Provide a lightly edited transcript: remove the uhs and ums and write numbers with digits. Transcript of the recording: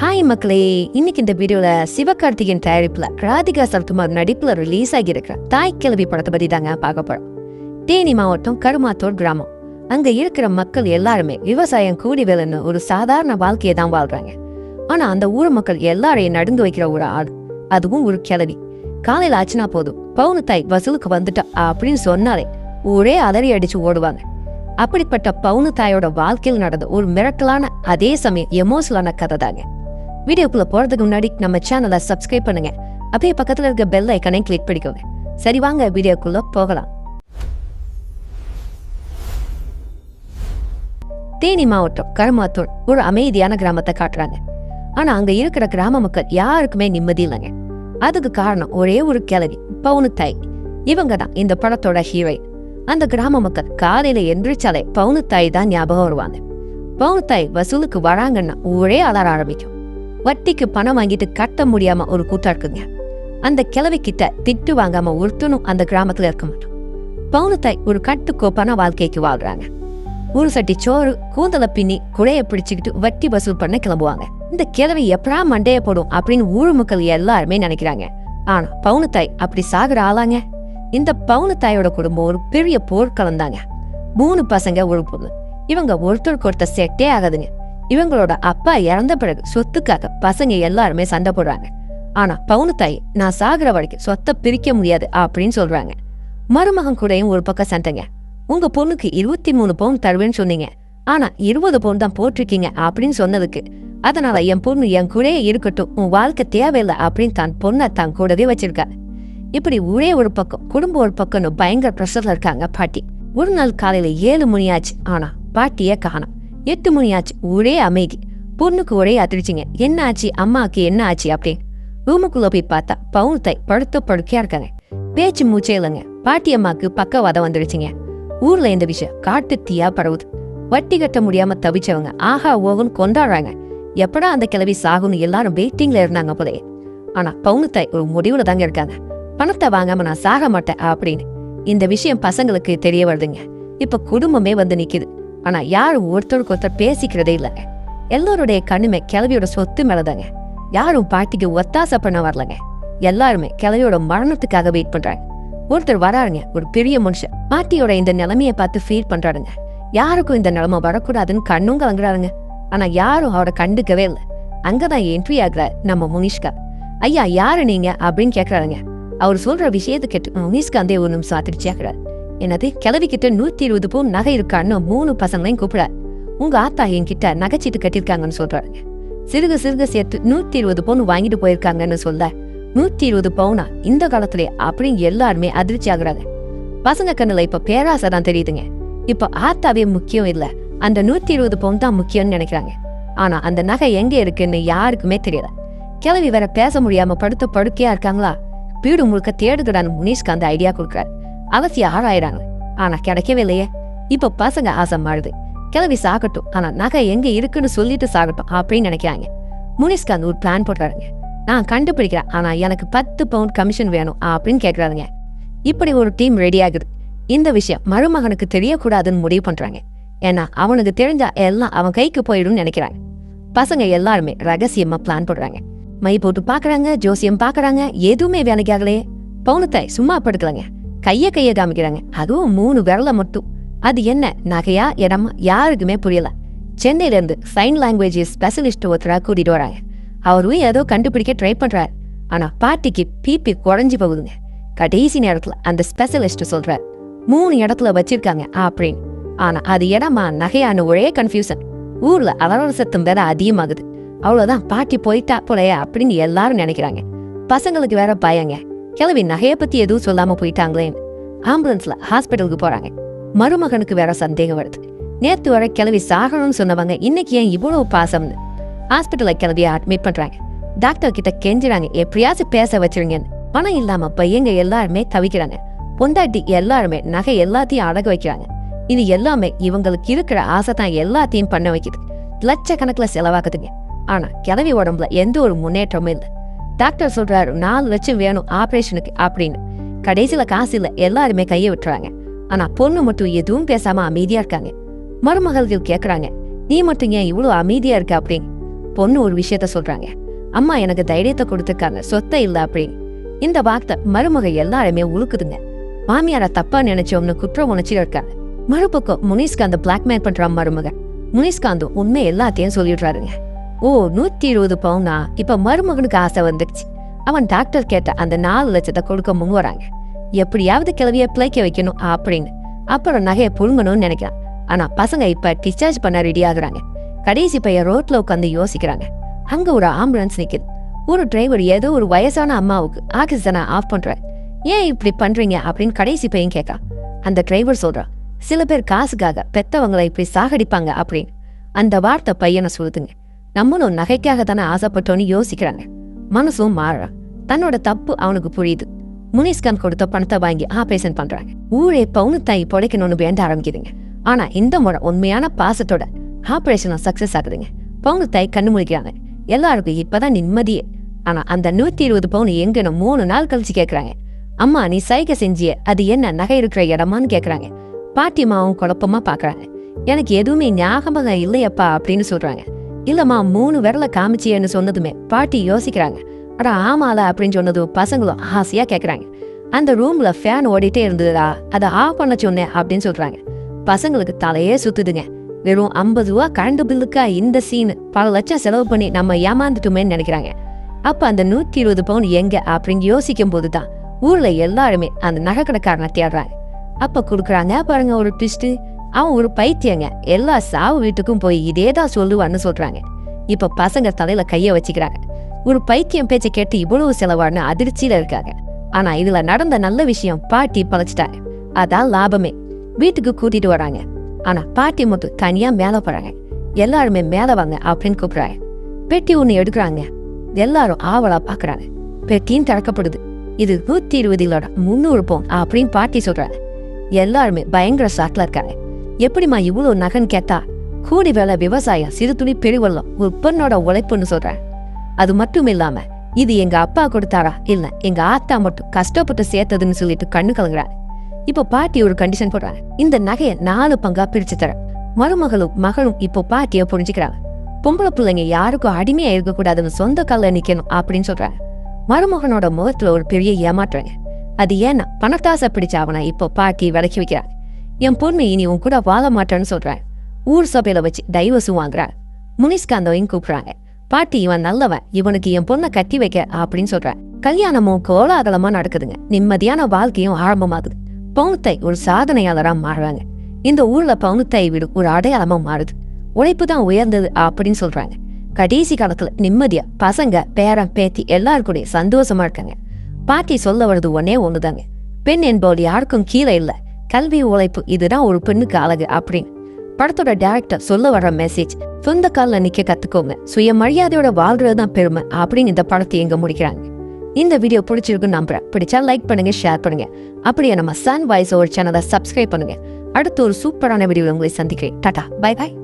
Hi மக்களே, இன்னைக்கு இந்த வீடியோல சிவகார்த்திகேயன் தயாரிப்புல ராதிகா சரத்குமார் நடிப்புல ரிலீஸ் ஆகியிருக்கிற தாய் கிழவி படத்தை பத்தி தாங்க பார்க்க போறோம். தேனி மாவட்டம் கருமாத்தூர் கிராமம். அங்க இருக்கிற மக்கள் எல்லாருமே விவசாயம் கூலி வேலைன்னு ஒரு சாதாரண வாழ்க்கையை தான் வாழ்றாங்க. ஆனா அந்த ஊர் மக்கள் எல்லாரையும் நடுங்க வைக்கிற ஒரு ஆள், அதுவும் ஒரு கிழவி. காலையில ஆச்சுனா போதும், பவுனு தாய் வசூலுக்கு வந்துட்டா அப்படின்னு சொன்னாலே ஊரே அலறி அடிச்சு ஓடுவாங்க. அப்படிப்பட்ட பவுனு தாயோட வாழ்க்கையில் நடந்த ஒரு மிரட்டலான அதே சமயம் எமோஷனலான கதை தாங்க. வீடியோக்குள்ள போறதுக்கு முன்னாடி நம்ம சேனலை சப்ஸ்கிரைப் பண்ணுங்க, அப்படியே பக்கத்துல இருக்க பெல் ஐக்கனை கிளிக் பண்ணிக்கோங்க. சரி வாங்க வீடியோக்குள்ள போகலாம். தேனி மாவட்டம் கருமாத்தூர் ஒரு அமைதியான கிராமத்தை காட்டுறாங்க. ஆனா அங்க இருக்கிற கிராம மக்கள் யாருக்குமே நிம்மதி இல்லைங்க. அதுக்கு காரணம் ஒரே ஒரு கிழவி, பவுனு தாய். இவங்க தான் இந்த படத்தோட ஹீரோ. அந்த கிராம மக்கள் காலையில எந்திரிச்சாலே பவுனு தாய் தான் ஞாபகம் வருவாங்க. பவுனு தாய் வசூலுக்கு வராங்கன்னா ஊரே அலற ஆரம்பிக்கும். வட்டிக்கு பணம் வாங்கிட்டு கட்ட முடியாம ஒரு கூட்டம் இருக்குங்க. அந்த கிழவி கிட்ட திட்டு வாங்காம ஒருத்தனும் அந்த கிராமத்துல இருக்க மாட்டோம். பவுனு தாய் ஒரு கட்டுக்கோப்பான வாழ்க்கைக்கு வாழ்றாங்க. ஒரு சட்டி சோறு, கூந்தல பின்னி குடைய பிடிச்சுக்கிட்டு வட்டி வசூல் பண்ண கிளம்புவாங்க. இந்த கிழவி எப்படா மண்டைய போடும் அப்படின்னு ஊர் மக்கள் எல்லாருமே நினைக்கிறாங்க. ஆனா பவுனு தாய் அப்படி சாகுற ஆளாங்க. இந்த பவுனு தாயோட குடும்பம் ஒரு பெரிய போர்க்களம் தாங்க. 3 பசங்க ஒரு பொண்ணு. இவங்க ஒருத்தருக்கு ஒருத்தர் செட்டே ஆகாதுங்க. இவங்களோட அப்பா இறந்த பிறகு சொத்துக்காக பசங்க எல்லாருமே சண்டை போடுறாங்க. ஆனா பவுனு தாய், நான் சாகுற வரைக்கும் சொத்தை பிரிக்க முடியாது அப்படின்னு சொல்றாங்க. மருமகன் கூடயும் ஒரு பக்கம் சண்டைங்க. உங்க பொண்ணுக்கு 23 பவுன் தருவேன்னு சொன்னீங்க, ஆனா 20 பவுன் தான் போட்டிருக்கீங்க அப்படின்னு சொன்னதுக்கு, அதனால என் பொண்ணு என் கூடயே இருக்கட்டும், உன் வாழ்க்கை தேவையில்லை அப்படின்னு தான் பொண்ணை தான் கூடவே வச்சிருக்காரு. இப்படி ஒரே ஒரு பக்கம், குடும்பம் ஒரு பக்கம்னு பயங்கர ப்ரெஷர்ல இருக்காங்க பாட்டி. ஒரு நாள் காலையில 7 மணி ஆச்சு, ஆனா பாட்டிய காணோம். 8 மணி ஆச்சு, ஒரே அமைதி. பொண்ணுக்கு ஒரே அதிர்ச்சிங்க. என்ன ஆச்சு, அம்மாவுக்கு என்ன ஆச்சு அப்படின்னு ரூமுக்குள்ள போய் பார்த்தா பவுனு தாய் படுத்த படுக்கையா இருக்காங்க. பேச்சு மூச்சே இல்லைங்க. பாட்டி அம்மாக்கு பக்கவாதம் வந்துருச்சுங்க. ஊர்ல இந்த விஷயம் காட்டு தீயா பரவுது. வட்டி கட்ட முடியாம தவிச்சவங்க ஆஹா ஓகன்னு கொண்டாடுறாங்க. எப்படா அந்த கிழவி சாகுன்னு எல்லாரும் வெயிட்டிங்ல இருந்தாங்க போலே. ஆனா பவுனு தாய் ஒரு முடிவுல தாங்க இருக்காங்க. பணத்தை வாங்காம நான் சாக மாட்டேன் அப்படின்னு. இந்த விஷயம் பசங்களுக்கு தெரிய வருதுங்க. இப்ப குடும்பமே வந்து நிக்குது. ஆனா யாரும் ஒருத்தருக்கு ஒருத்தர் பேசிக்கிறதே இல்லைங்க. எல்லாருடைய கண்ணுமே கிழவியோட சொத்து மேலதாங்க. யாரும் பாட்டிக்கு ஒத்தாசை பண்ண வரலங்க. எல்லாருமே கிழவியோட மரணத்துக்காக வெயிட் பண்றாங்க. ஒருத்தர் வராருங்க, ஒரு பெரிய மனுஷன். பாட்டியோட இந்த நிலைமையை பார்த்து ஃபீல் பண்றாருங்க. யாருக்கும் இந்த நிலைமை வரக்கூடாதுன்னு கண்ணும் கலங்குறாருங்க. ஆனா யாரும் அவரை கண்டுக்கவே இல்லை. அங்கதான் என்ட்ரி ஆகுறாரு நம்ம முனிஷ்கா. ஐயா யாரு நீங்க அப்படின்னு கேக்குறாருங்க. அவர் சொல்ற விஷயத்தை கேட்டு முனிஷ்கா அந்த ஒரு நிமிஷம் அதிர்ச்சி ஆகுறாரு. என்னது, கிழவி கிட்ட 120 பவுன் நகை இருக்கான்னு 3 பசங்களையும் கூப்பிடாரு. உங்க ஆத்தா என்கிட்ட நகைச்சீட்டு கட்டிருக்காங்கன்னு சொல்றாருங்க. சிறுக சிறுக சேர்த்து 120 பவுன் வாங்கிட்டு போயிருக்காங்கன்னு சொல்ல, 120 பவுனா இந்த காலத்திலே அப்படின்னு எல்லாருமே அதிர்ச்சி ஆகுறாங்க. பசங்க கண்ணுல இப்ப பேராசை தான் தெரியுதுங்க. இப்ப ஆத்தாவே முக்கியம் இல்ல, அந்த 120 பவுன் தான் முக்கியம்னு நினைக்கிறாங்க. ஆனா அந்த நகை எங்க இருக்குன்னு யாருக்குமே தெரியல. கிழவி வேற பேச முடியாம படுத்த படுக்கையா இருக்காங்களா, வீடு முழுக்க தேடுகிறான்னு முனிஷ்கா அந்த ஐடியா கொடுக்குறாரு. அவசியம் ஆராயிறாங்க. ஆனா கிடைக்கவே இல்லையே. இப்ப பசங்க ஆசை மாறுது. கிளவி சாகட்டும், ஆனா நகை எங்க இருக்குன்னு சொல்லிட்டு சாகட்டும் அப்படின்னு நினைக்கிறாங்க. முனிஷ்கா ஒரு பிளான் போடுறாருங்க. நான் கண்டுபிடிக்கிறேன், ஆனா எனக்கு 10 பவுண்ட் கமிஷன் வேணும் அப்படின்னு கேட்கறாருங்க. இப்படி ஒரு டீம் ரெடி ஆகுது. இந்த விஷயம் மருமகனுக்கு தெரியக்கூடாதுன்னு முடிவு பண்றாங்க. ஏன்னா அவனுக்கு தெரிஞ்சா எல்லாம் அவன் கைக்கு போயிடும் நினைக்கிறாங்க. பசங்க எல்லாருமே ரகசியமா பிளான் போடுறாங்க. மை போட்டு பாக்குறாங்க, ஜோசியம் பாக்குறாங்க, எதுவுமே வேலைக்கு ஆகலையே. பவுனு தாய் சும்மா படுக்கலங்க. கைய காமிக்கிறாங்க, அதுவும் 3 விரல மட்டும். அது என்ன நகையா இடமா யாருக்குமே புரியல. சென்னையில இருந்து சைன் லாங்குவேஜ் ஸ்பெஷலிஸ்ட் ஒருத்தரா கூட்டிட்டு வராங்க. அவரும் ஏதோ கண்டுபிடிக்க ட்ரை பண்றாரு. ஆனா பாட்டிக்கு பிபி குறைஞ்சி போகுதுங்க. கடைசி நேரத்துல அந்த ஸ்பெஷலிஸ்ட் சொல்றாரு, 3 இடத்துல வச்சிருக்காங்க அப்படின்னு. ஆனா அது இடமா நகையான ஒரே கன்ஃபியூசன். ஊர்ல அலறல் சத்தம் வேற அதிகமாகுது. அவ்வளவுதான், பாட்டி போயிட்டா போலையா அப்படின்னு எல்லாரும் நினைக்கிறாங்க. பசங்களுக்கு வேற பயங்க. கிழவி நகைய பத்தி எதுவும் சொல்லாம போயிட்டாங்களேன்னு ஆம்புலன்ஸ்ல ஹாஸ்பிட்டலுக்கு போறாங்க. மருமகனுக்கு வேற சந்தேகம் வருது. நேத்து வரை கிழவி சாகணும்னு சொன்னவங்க இன்னைக்கு ஏன் இவ்வளவு பாசம்னு ஹாஸ்பிட்டல்ல கிழவிய அட்மிட் பண்றாங்க. டாக்டர் கிட்ட கெஞ்சுறாங்க, எப்படியாச்சும் பேச வச்சிருங்கன்னு. பணம் இல்லாம பையங்க எல்லாருமே தவிக்கிறாங்க. பொண்டாட்டி எல்லாருமே நகை எல்லாத்தையும் அடக வைக்கிறாங்க. இது எல்லாமே இவங்களுக்கு இருக்கிற ஆசை தான் எல்லாத்தையும் பண்ண வைக்குது. லட்சக்கணக்குல செலவாக்குதுங்க. ஆனா கிழவி உடம்புல எந்த ஒரு முன்னேற்றமும் இல்லை. டாக்டர் சொல்றாரு 4 லட்சம் வேணும் ஆபரேஷனுக்கு அப்படின்னு. கடைசியில காசு இல்ல, எல்லாருமே கையை விட்டுறாங்க. ஆனா பொண்ணு மட்டும் எதுவும் பேசாம அமைதியா இருக்காங்க. மருமகள்கள் கேக்குறாங்க, நீ மட்டும் ஏன் இவ்வளவு அமைதியா இருக்க அப்படின்னு. பொண்ணு ஒரு விஷயத்த சொல்றாங்க. அம்மா எனக்கு தைரியத்தை கொடுத்துருக்காங்க, சொத்தை இல்ல அப்படின்னு. இந்த வார்த்தை மருமக எல்லாருமே உழுக்குதுங்க. மாமியார தப்பா நினைச்சோம்னு குற்ற உணர்ச்சியில இருக்காங்க. மறுபக்கம் முனிஷ்காந்த் பிளாக்மெயில் பண்றான் மருமக. முனிஷ்காந்த் உண்மை எல்லாத்தையும் சொல்லிடுறாருங்க. ஓ 120 பவுனா இப்ப மருமகனுக்கு ஆசை வந்துடுச்சு. அவன் டாக்டர் கேட்ட அந்த 4 லட்சத்தை கொடுக்க முன் வராங்க. எப்படியாவது கிளவிய பிழைக்க வைக்கணும் அப்படின்னு. அப்புறம் நகையை புழுங்கணும்னு நினைக்கிறான். ஆனா பசங்க இப்ப டிஸ்சார்ஜ் பண்ண ரெடி ஆகுறாங்க. கடைசி பையன் ரோட்ல உட்காந்து யோசிக்கிறாங்க. அங்க ஒரு ஆம்புலன்ஸ் நிக்குது. ஒரு டிரைவர் ஏதோ ஒரு வயசான அம்மாவுக்கு ஆக்சிஜனை ஆஃப் பண்றாரு. ஏன் இப்படி பண்றீங்க அப்படின்னு கடைசி பையன் கேட்கா. அந்த டிரைவர் சொல்றான், சில பேர் காசுக்காக பெத்தவங்களை இப்படி சாகடிப்பாங்க அப்படின்னு. அந்த வார்த்தை பையனை சொல்லுதுங்க. நம்மளும் நகைக்காக தானே ஆசைப்பட்டோன்னு யோசிக்கிறாங்க. மனசும் மாறுறான். தன்னோட தப்பு அவனுக்கு புரியுது. முனிஷ்காந்த் கொடுத்த பணத்தை வாங்கி ஆபரேஷன் பண்றாங்க. ஊரே பவுனு தாய் புடைக்கணும்னு வேண்ட ஆரம்பிக்குதுங்க. ஆனா இந்த முறை உண்மையான பாசத்தோட ஆபரேஷன் சக்சஸ் ஆகுதுங்க. பவுனு தாய் கண்ணு முழிக்கிறாங்க. எல்லாருக்கும் இப்பதான் நிம்மதியே. ஆனா அந்த 120 பவுன் எங்கன்னு 3 நாள் கழிச்சு கேக்குறாங்க. அம்மா நீ சைகை செஞ்சிய அது என்ன நகை இருக்கிற இடமான்னு கேக்குறாங்க. பாட்டிமாவும் குழப்பமா பாக்குறாங்க. எனக்கு எதுவுமே ஞாபகம் இல்லையப்பா அப்படின்னு சொல்றாங்க. இல்லம்மா 3 விரல காமிச்சியன்னு சொன்னதுமே பாட்டி யோசிக்கிறாங்க. அடா ஆமால அப்படின்னு சொன்னதும் பசங்களும் ஆசையா கேக்குறாங்க. அந்த ரூம்ல ஃபேன் ஓடிட்டே இருந்ததுடா, அதை ஆஃப் பண்ண சொன்னேன் அப்படின்னு சொல்றாங்க. பசங்களுக்கு தலையே சுத்துதுங்க. வெறும் 50 ரூபா கரண்ட் பில்லுக்கா இந்த சீன், பல லட்சம் செலவு பண்ணி நம்ம ஏமாந்துட்டோமேன்னு நினைக்கிறாங்க. அப்ப அந்த 120 பவுன் எங்க அப்படின்னு யோசிக்கும் போதுதான் ஊர்ல எல்லாருமே அந்த நகை கடைக்காரனை தேடுறாங்க. அப்ப குடுக்குறாங்க பாருங்க ஒரு ட்விஸ்ட். அவன் ஒரு பைத்தியங்க. எல்லா சாவு வீட்டுக்கும் போய் இதேதான் சொல்லுவான்னு சொல்றாங்க. இப்ப பசங்க தலையில கைய வச்சுக்கிறாங்க. ஒரு பைத்தியம் பேச்சை கேட்டு இவ்வளவு செலவான்னு அதிர்ச்சியில இருக்காங்க. ஆனா இதுல நடந்த நல்ல விஷயம் பாட்டி பழச்சிட்டாங்க. அதான் லாபமே. வீட்டுக்கு கூட்டிட்டு வராங்க. ஆனா பாட்டி மட்டும் தனியா மேல போறாங்க. எல்லாருமே மேல வாங்க அப்படின்னு கூப்பிடுறாங்க. பெட்டி ஒண்ணு எடுக்கிறாங்க. எல்லாரும் ஆவலா பாக்குறாங்க. பெட்டியும் திறக்கப்படுது. இது 120 300 பவுன் அப்படின்னு பாட்டி சொல்றாங்க. எல்லாருமே பயங்கர ஷாக்ல இருக்காங்க. எப்படிமா இவ்வளவு நகன் கேட்டா, கூடி வேலை விவசாயம், சிறு துளி பெருவெள்ளம், ஒரு பெண்ணோட உழைப்புன்னு சொல்றாங்க. அது மட்டும் இல்லாம இது எங்க அப்பா கொடுத்தாரா இல்ல எங்க ஆத்தா மட்டும் கஷ்டப்பட்டு சேர்த்ததுன்னு சொல்லிட்டு கண்ணு கலங்குறாங்க. இப்ப பாட்டி ஒரு கண்டிஷன் போடுறாங்க. இந்த நகையை 4 பங்கா பிரிச்சு தர. மருமகளும் மகளும் இப்போ பாட்டிய புரிஞ்சுக்கிறாங்க. பொம்பளை பிள்ளைங்க யாருக்கும் அடிமையா இருக்கக்கூடாதுன்னு சொந்த கால நிக்கணும் அப்படின்னு சொல்றாங்க. மருமகனோட முகத்துல ஒரு பெரிய ஏமாற்றுறாங்க. அது ஏன்னா பணத்தாசை பிடிச்ச அவனை இப்போ பாட்டி விலக்கி வைக்கிறாங்க. என் பொண்ணு இனி உன் கூட வாழ மாட்டேன்னு சொல்றாங்க. ஊர் சபையில வச்சு டைவர்ஸும் வாங்குறாங்க. முனிஷ்காந்தையும் கூப்பிடுறாங்க. பாட்டி இவன் நல்லவன், இவனுக்கு என் பொண்ணை கட்டி வைக்க அப்படின்னு சொல்றாங்க. கல்யாணமும் கோலாகலமா நடக்குதுங்க. நிம்மதியான வாழ்க்கையும் ஆரம்பமாகுது. பவுனுத்தாய் ஒரு சாதனையாளரா மாறுறாங்க. இந்த ஊர்ல பவுனுத்தாய் வீடு ஒரு அடையாளமா மாறுது. உழைப்பு தான் உயர்ந்தது அப்படின்னு சொல்றாங்க. கடைசி காலத்துல நிம்மதியா பசங்க பேரன் பேத்தி எல்லாருக்கூட சந்தோஷமா இருக்காங்க. பாட்டி சொல்ல வருது ஒன்னே ஒண்ணுதாங்க. பெண் என்பவள் யாருக்கும் கீழே இல்ல, கல்வி உழைப்பு இதுதான் ஒரு பெண்ணுக்கு அழகு அப்படின்னு. படத்தோட டைரக்டர் சொல்ல வர்ற மெசேஜ், சொந்த கால நிக்க கத்துக்கோங்க, சுய மரியாதையோட வாழ்றதுதான் பெருமை அப்படின்னு இந்த படத்தை எங்க முடிக்கிறாங்க. இந்த வீடியோ பிடிச்சிருக்குன்னு நம்புறேன். பிடிச்சா லைக் பண்ணுங்க, ஷேர் பண்ணுங்க. அப்படியே நம்ம சன் வாய்ஸ் ஒரு சேனலை சப்ஸ்கிரைப் பண்ணுங்க. அடுத்து ஒரு சூப்பரான வீடியோ உங்களை சந்திக்கிறேன். Tata, bye bye.